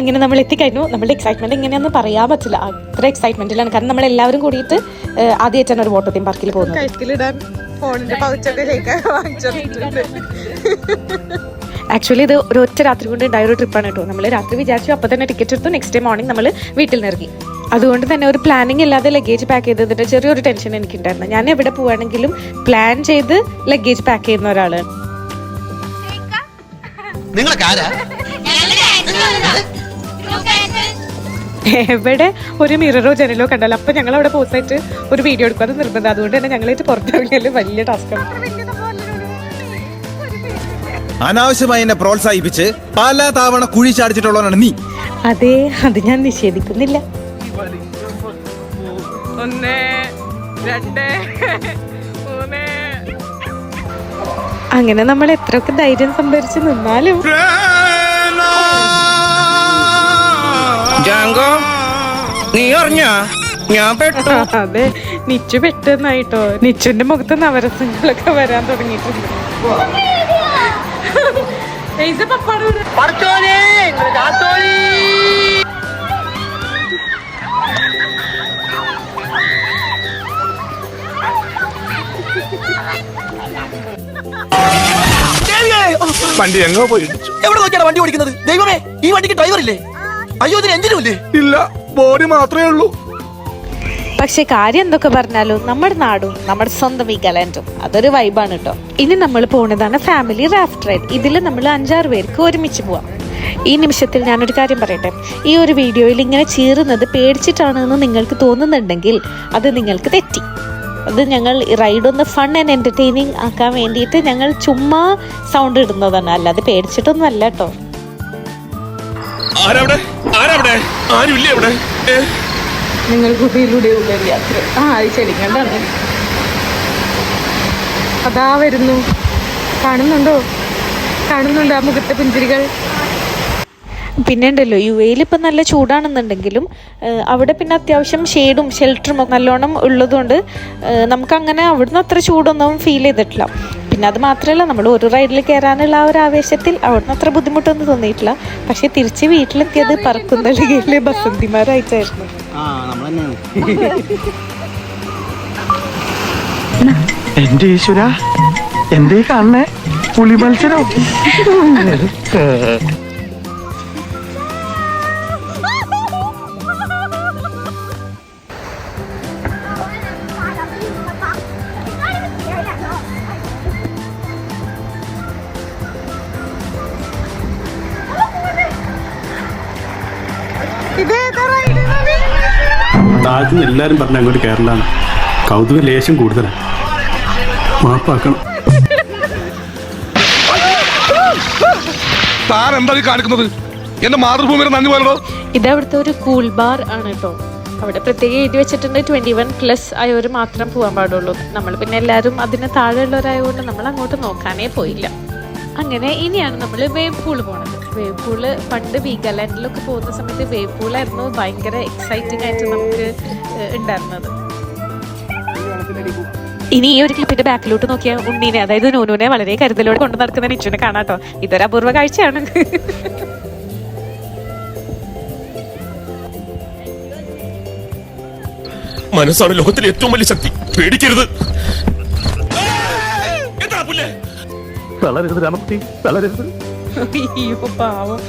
അങ്ങനെ നമ്മൾ എത്തിക്കഴിഞ്ഞു. നമ്മളുടെ എക്സൈറ്റ്മെന്റ് എങ്ങനെയാണെന്ന് പറയാൻ പറ്റില്ല, അത്ര എക്സൈറ്റ്മെന്റിലാണ്. കാരണം നമ്മളെല്ലാവരും കൂടിയിട്ട് ആദ്യമായിട്ടാണ് ഒരു വാട്ടർ തീം പാർക്കിൽ പോകുന്നത്. ആക്ച്വലി ഇത് ഒരു ഒറ്റ രാത്രി കൊണ്ട് ഉണ്ടായ ഒരു ട്രിപ്പാണ് കേട്ടോ. നമ്മൾ രാത്രി വിചാരിച്ചു, അപ്പോൾ തന്നെ ടിക്കറ്റ് എടുത്തു. നെക്സ്റ്റ് ഡേ മോർണിംഗ് നമ്മൾ വീട്ടിൽ നിന്ന് ഇറങ്ങി. അതുകൊണ്ട് തന്നെ ഒരു പ്ലാനിങ് ഇല്ലാതെ ലഗേജ് പാക്ക് ചെയ്തതിന്റെ ചെറിയൊരു ടെൻഷൻ എനിക്കുണ്ടായിരുന്നു. ഞാൻ എവിടെ പോവുകയാണെങ്കിലും പ്ലാൻ ചെയ്ത് ലഗേജ് പാക്ക് ചെയ്യുന്ന ഒരാളാണ്. എവിടെ ഒരു മിററോ ജനലോ കണ്ടാലോ അപ്പൊ ഞങ്ങൾ അവിടെ പോസ്റ്റായിട്ട് ഒരു വീഡിയോ എടുക്കും, അത് നിർബന്ധം. അതുകൊണ്ട് തന്നെ ഞങ്ങളായിട്ട് പുറത്തിറങ്ങിയാൽ വലിയ ടാസ്ക്കാണ്. അനാവശ്യമായി എന്നെ പ്രോത്സാഹിപ്പിച്ച് പല തവണ കുഴി ചാടിച്ചിട്ടുള്ളവനാണ് നീ. അതെ, അത് ഞാൻ നിഷേധിക്കുന്നില്ല. 1 2 3. അങ്ങനെ നമ്മൾ എത്രയൊക്കെ ധൈര്യം സംഭരിച്ച് നിന്നാലും നീ അറിഞ്ഞ ഞാൻ പെട്ടു. അതെ, നിച്ചു പെട്ടെന്നായിട്ടോ. നിച്ചുന്റെ മുഖത്ത് നവരസങ്ങളൊക്കെ വരാൻ തുടങ്ങിയിട്ടുണ്ട്. വണ്ടി എങ്ങോ പോയി. എവിടെ നോക്കിയാണ് വണ്ടി ഓടിക്കുന്നത്? ദൈവമേ, ഈ വണ്ടിക്ക് ഡ്രൈവർ ഇല്ലേ? അയ്യോ, ഇതിന് എഞ്ചിനും ഇല്ലേ? ഇല്ല, ബോഡി മാത്രമേ ഉള്ളൂ. പക്ഷെ കാര്യം എന്തൊക്കെ പറഞ്ഞാലും നമ്മുടെ നാടും നമ്മുടെ സ്വന്തം വീഗാലാൻഡും അതൊരു വൈബാണ് കേട്ടോ. ഇനി നമ്മൾ പോകുന്നതാണ് ഫാമിലി റാഫ്റ്റ് റൈഡ്. ഇതിൽ നമ്മൾ 5-6 പേർക്ക് ഒരുമിച്ച് പോവാം. ഈ നിമിഷത്തിൽ ഞാനൊരു കാര്യം പറയട്ടെ, ഈ ഒരു വീഡിയോയിൽ ഇങ്ങനെ ചീറുന്നത് പേടിച്ചിട്ടാണെന്ന് നിങ്ങൾക്ക് തോന്നുന്നുണ്ടെങ്കിൽ അത് നിങ്ങൾക്ക് തെറ്റി. അത് ഞങ്ങൾ റൈഡൊന്ന് ഫൺ ആൻഡ് എന്റർടൈനിങ് ആക്കാൻ വേണ്ടിയിട്ട് ഞങ്ങൾ ചുമ്മാ സൗണ്ട് ഇടുന്നതാണ്, അല്ലാതെ പേടിച്ചിട്ടൊന്നും അല്ല കേട്ടോ. നിങ്ങൾ കുട്ടിയിലൂടെയുള്ള ഒരു യാത്ര. ശരി, കണ്ടാണ്. അതാ വരുന്നു. കാണുന്നുണ്ടോ ആ മുഖത്തെ പുഞ്ചിരികൾ? പിന്നെ ഉണ്ടല്ലോ, UAE ഇപ്പം നല്ല ചൂടാണെന്നുണ്ടെങ്കിലും അവിടെ പിന്നെ അത്യാവശ്യം ഷെയ്ഡും ഷെൽട്ടറും നല്ലോണം ഉള്ളതുകൊണ്ട് നമുക്കങ്ങനെ അവിടുന്ന് അത്ര ചൂടൊന്നും ഫീൽ ചെയ്തിട്ടില്ല. പിന്നെ അത് മാത്രമല്ല, നമ്മൾ ഒരു റൈഡിൽ കയറാനുള്ള ആ ഒരു ആവേശത്തിൽ അവിടുന്ന് അത്ര ബുദ്ധിമുട്ടൊന്നും തോന്നിയിട്ടില്ല. പക്ഷെ തിരിച്ച് വീട്ടിലെത്തിയത് പറക്കുന്ന ലഗേജിലെ ബസന്തിമാരായിട്ടായിരുന്നു. എന്റെ ഈശ്വര, എന്തേ കാണണേ? പുലി മത്സരം. താഴ്ത്തുനിന്ന് എല്ലാരും പറഞ്ഞ അങ്ങോട്ട് കയറലാണ്. കൗതുക ലേശം കൂടുതലാണ്, മാപ്പാക്കണം. കാണിക്കുന്നത് എന്റെ മാതൃഭൂമിയുടെ നന്ദി പോലോ. ഇതവിടുത്തെ ഒരു കൂൾ ബാർ ആണ് കേട്ടോ. അവിടെ പ്രത്യേകം എഴുതി വെച്ചിട്ടുണ്ട് 21+ ആയവർ മാത്രം പോകാൻ പാടുള്ളൂ. നമ്മൾ പിന്നെ എല്ലാവരും അതിന് താഴെയുള്ളവരായതുകൊണ്ട് നമ്മൾ അങ്ങോട്ട് നോക്കാനേ പോയില്ല. അങ്ങനെ ഇനിയാണ് നമ്മൾ വേവ് പൂള് പോണത്. വേവ് പൂള് പണ്ട് വീഗാലാൻഡിലൊക്കെ പോകുന്ന സമയത്ത് വേവ് പൂളായിരുന്നു ഭയങ്കര എക്സൈറ്റിംഗ് ആയിട്ട് നമുക്ക് ഉണ്ടായിരുന്നത്. ഇനി ഈ ഒരു ക്ലിപ്പിന്റെ ബാക്കിലോട്ട് നോക്കിയാൽ ഉണ്ണീനെ, അതായത് നൂനുവിനെ വളരെ കരുതലോടെ കൊണ്ടു നടക്കുന്ന നിച്ചുവിനെ കാണാട്ടോ. ഇതൊരു അപൂർവ കാഴ്ചയാണ്. മനസ്സാണ് ലോകത്തിലെ ഏറ്റവും വലിയ ശക്തി, പേടിക്കരുത്. വളരരുത് രാമകുട്ടി, വളരരുത്. അയ്യോ പാവം,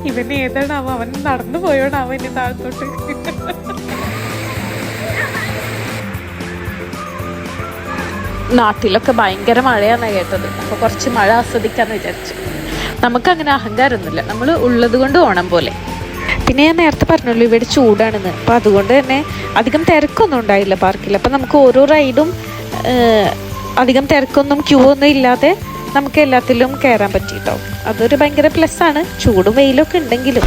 ഇവൻ ഏതാണാവോ? അവൻ നടന്നു പോയോണാവോ എന്നെ താഴത്തോട്ട്? നാട്ടിലൊക്കെ ഭയങ്കര മഴയാണ് കേട്ടത്. അപ്പൊ കുറച്ച് മഴ ആസ്വദിക്കാന്ന് വിചാരിച്ചു. നമുക്കങ്ങനെ അഹങ്കാരമൊന്നുമില്ല, നമ്മൾ ഉള്ളത് കൊണ്ട് ഓണം പോലെ. പിന്നെ ഞാൻ നേരത്തെ പറഞ്ഞല്ലോ ഇവിടെ ചൂടാണെന്ന്. അപ്പം അതുകൊണ്ട് തന്നെ അധികം തിരക്കൊന്നും ഉണ്ടായില്ല പാർക്കിൽ. അപ്പം നമുക്ക് ഓരോ റൈഡും അധികം തിരക്കൊന്നും ക്യൂ ഒന്നും ഇല്ലാതെ നമുക്ക് എല്ലാത്തിലും കയറാൻ പറ്റിട്ടോ. അതൊരു ഭയങ്കര പ്ലസ് ആണ്, ചൂടും വെയിലൊക്കെ ഉണ്ടെങ്കിലും.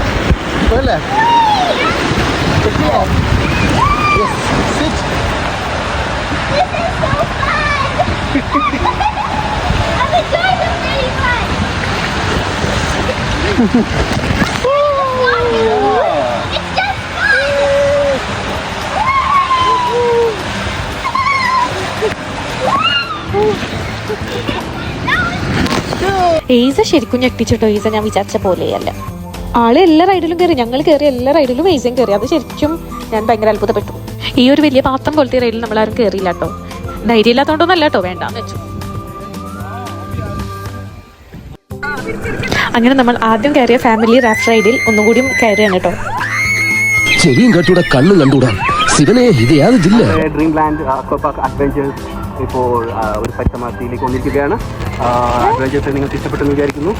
ഈസ ശരിക്കും ഞെട്ടിച്ചിട്ടോ. ഈസ ഞാൻ വിചാരിച്ച പോലെയല്ല. ആള് എല്ലാ റൈഡിലും കയറി, ഞങ്ങൾ കയറി എല്ലാ റൈഡിലും മേസിങ് കയറി. അത് ശരിക്കും ഞാൻ ഭയങ്കര അത്ഭുതപ്പെട്ടു. ഈ ഒരു വലിയ പാത്രം പോലത്തെ റൈഡിൽ നമ്മളാരും കയറിയില്ല കേട്ടോ. ധൈര്യം ഇല്ലാത്തതുകൊണ്ടൊന്നല്ല കേട്ടോ, വേണ്ടാന്ന് വെച്ചു. അങ്ങനെ നമ്മൾ ആദ്യം കയറിയ ഫാമിലി റാഫ്റ്റ് റൈഡിൽ ഒന്നുകൂടി കയറിയാണ് കേട്ടോ. ചെവിയും കണ്ടൂടാ കണ്ണും കണ്ടൂടാ ശിവനെ ഇത് യാതൊരു ജില്ല. ഡ്രീം ലാൻഡ് അക്വാപാർക്ക് അഡ്വഞ്ചേഴ്സ് ഇപ്പോൾ ഒരു പരിസമാപ്തിയിലേക്ക് വന്നിരിക്കുകയാണ്. അഡ്വഞ്ചേഴ്സ് നിങ്ങൾക്ക് ഇഷ്ടപ്പെട്ടെന്ന് വിചാരിക്കുന്നു.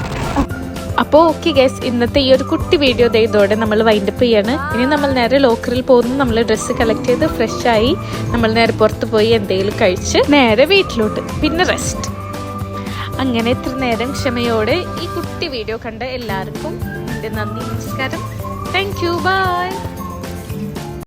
അപ്പോൾ ഓക്കെ ഗൈസ്, ഇന്നത്തെ ഈ ഒരു കുട്ടി വീഡിയോ ഇതോടെ നമ്മൾ വൈൻഡപ്പ് ചെയ്യാണ്. ഇനി നമ്മൾ നേരെ ലോക്കറിൽ പോകുന്നു. നമ്മൾ ഡ്രസ്സ് കളക്ട് ചെയ്ത് ഫ്രഷായി നമ്മൾ നേരെ പുറത്ത് പോയി എന്തെങ്കിലും കഴിച്ച് നേരെ വീട്ടിലോട്ട്, പിന്നെ റെസ്റ്റ്. അങ്ങനെ ഇത്ര നേരം ക്ഷമയോടെ ഈ കുട്ടി വീഡിയോ കണ്ട എല്ലാവർക്കും എൻ്റെ നന്ദി, നമസ്കാരം. Thank you, by.